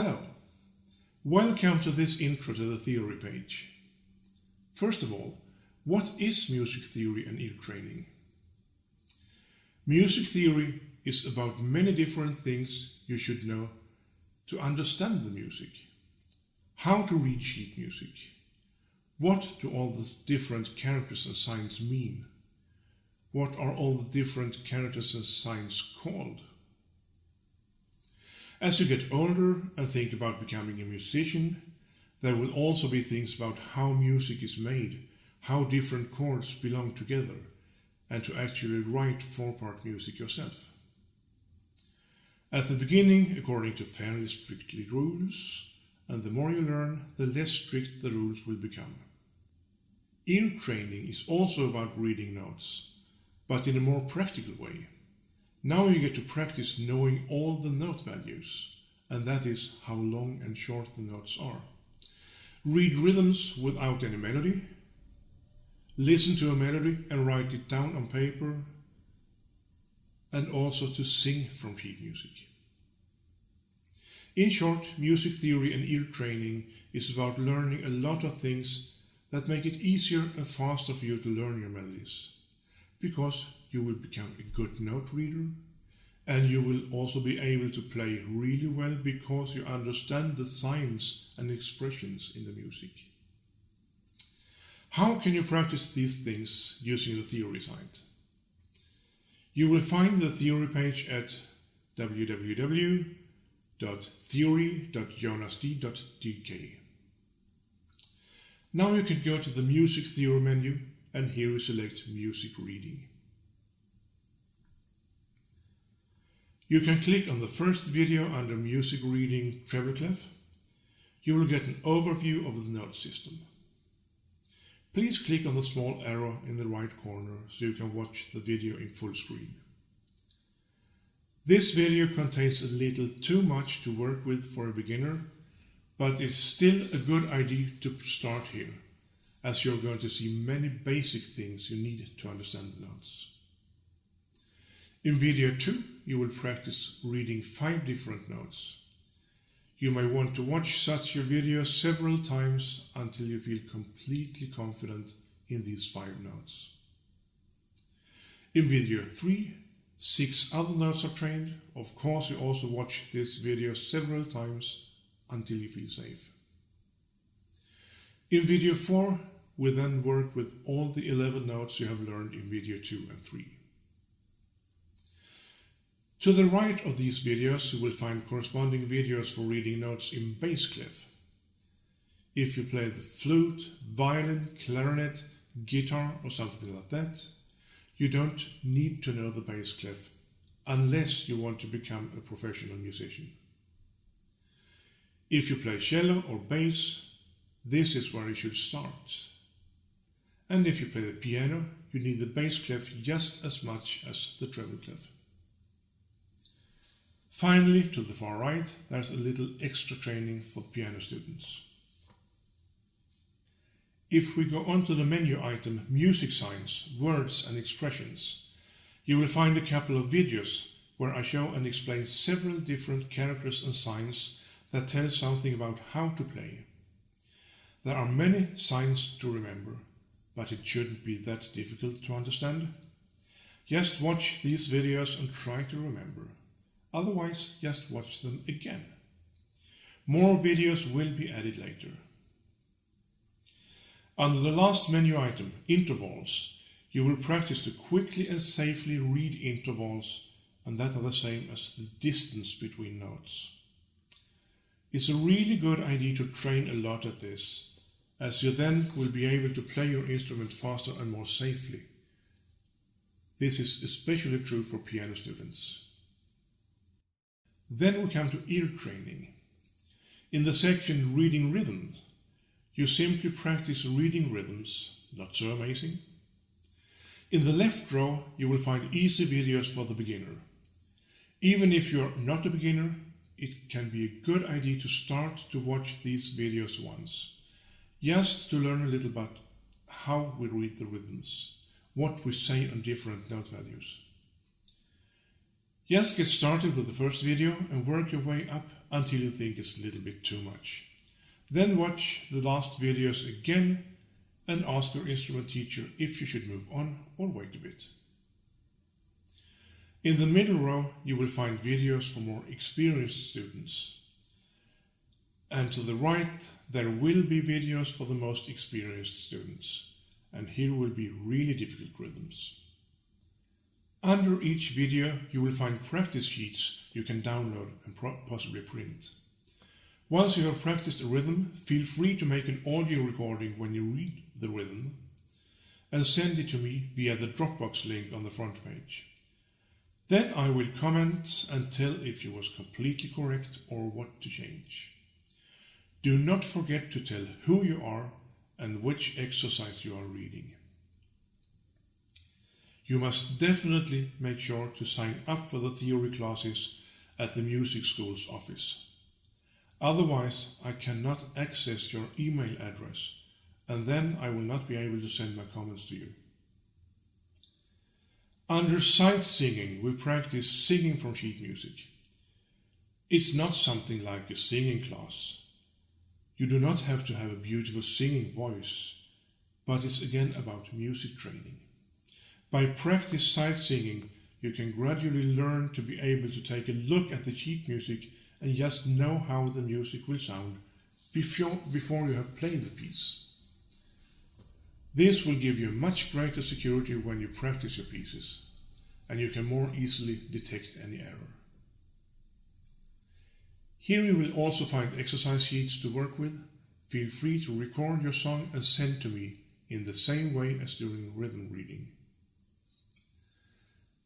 Hello, welcome to this intro to the theory page. First of all, what is music theory and ear training? Music theory is about many different things you should know to understand the music. How to read sheet music. What do all the different characters and signs mean? What are all the different characters and signs called? As you get older and think about becoming a musician, there will also be things about how music is made, how different chords belong together, and to actually write four-part music yourself. At the beginning, according to fairly strictly rules, and the more you learn, the less strict the rules will become. Ear training is also about reading notes, but in a more practical way. Now you get to practice knowing all the note values, and that is how long and short the notes are. Read rhythms without any melody, listen to a melody and write it down on paper, and also to sing from sheet music. In short, music theory and ear training is about learning a lot of things that make it easier and faster for you to learn your melodies, because you will become a good note reader, and you will also be able to play really well because you understand the signs and expressions in the music. How can you practice these things using the theory site? You will find the theory page at www.theory.jonasd.dk. Now you can go to the music theory menu, and here you select music reading. You can click on the first video under music reading treble clef. You will get an overview of the note system. Please click on the small arrow in the right corner so you can watch the video in full screen. This video contains a little too much to work with for a beginner, but it's still a good idea to start here, as you're going to see many basic things you need to understand the notes. In video 2, you will practice reading 5 different notes. You may want to watch such a video several times until you feel completely confident in these 5 notes. In video 3, 6 other notes are trained. Of course, you also watch this video several times until you feel safe. In video 4, we then work with all the 11 notes you have learned in video 2 and 3. To the right of these videos, you will find corresponding videos for reading notes in bass clef. If you play the flute, violin, clarinet, guitar or something like that, you don't need to know the bass clef unless you want to become a professional musician. If you play cello or bass, this is where you should start. And if you play the piano, you need the bass clef just as much as the treble clef. Finally, to the far right, there's a little extra training for the piano students. If we go on to the menu item Music Signs, Words and Expressions, you will find a couple of videos where I show and explain several different characters and signs that tell something about how to play. There are many signs to remember, but it shouldn't be that difficult to understand. Just watch these videos and try to remember. Otherwise, just watch them again. More videos will be added later. Under the last menu item, Intervals, you will practice to quickly and safely read intervals, and that are the same as the distance between notes. It's a really good idea to train a lot at this, as you then will be able to play your instrument faster and more safely. This is especially true for piano students. Then we come to ear training. In the section Reading Rhythm, you simply practice reading rhythms, not so amazing. In the left row, you will find easy videos for the beginner. Even if you're not a beginner, it can be a good idea to start to watch these videos once, just to learn a little about how we read the rhythms, what we say on different note values. Just get started with the first video and work your way up until you think it's a little bit too much. Then watch the last videos again and ask your instrument teacher if you should move on or wait a bit. In the middle row you will find videos for more experienced students. And to the right there will be videos for the most experienced students. And here will be really difficult rhythms. Under each video you will find practice sheets you can download and possibly print. Once you have practiced a rhythm, feel free to make an audio recording when you read the rhythm and send it to me via the Dropbox link on the front page. Then I will comment and tell if you was completely correct or what to change. Do not forget to tell who you are and which exercise you are reading. You must definitely make sure to sign up for the theory classes at the music school's office. Otherwise, I cannot access your email address, and then I will not be able to send my comments to you. Under sight singing, we practice singing from sheet music. It's not something like a singing class. You do not have to have a beautiful singing voice, but it's again about music training. By practice sight singing, you can gradually learn to be able to take a look at the sheet music and just know how the music will sound before you have played the piece. This will give you much greater security when you practice your pieces, and you can more easily detect any error. Here you will also find exercise sheets to work with. Feel free to record your song and send to me in the same way as during rhythm reading.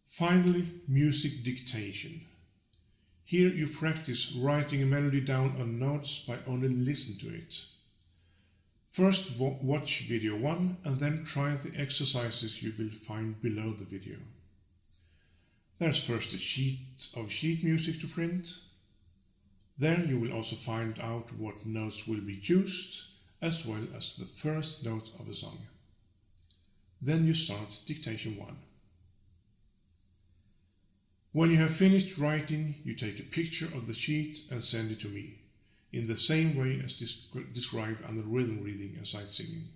Finally, music dictation. Here you practice writing a melody down on notes by only listening to it. First watch video 1 and then try the exercises you will find below the video. There's first a sheet of sheet music to print. There you will also find out what notes will be used, as well as the first note of a song. Then you start dictation 1. When you have finished writing, you take a picture of the sheet and send it to me, in the same way as described under rhythm reading and sight singing.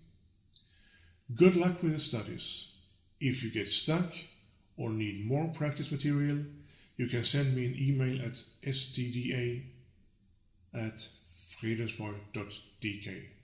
Good luck with the studies. If you get stuck or need more practice material, you can send me an email at stda@fredensborg.dk.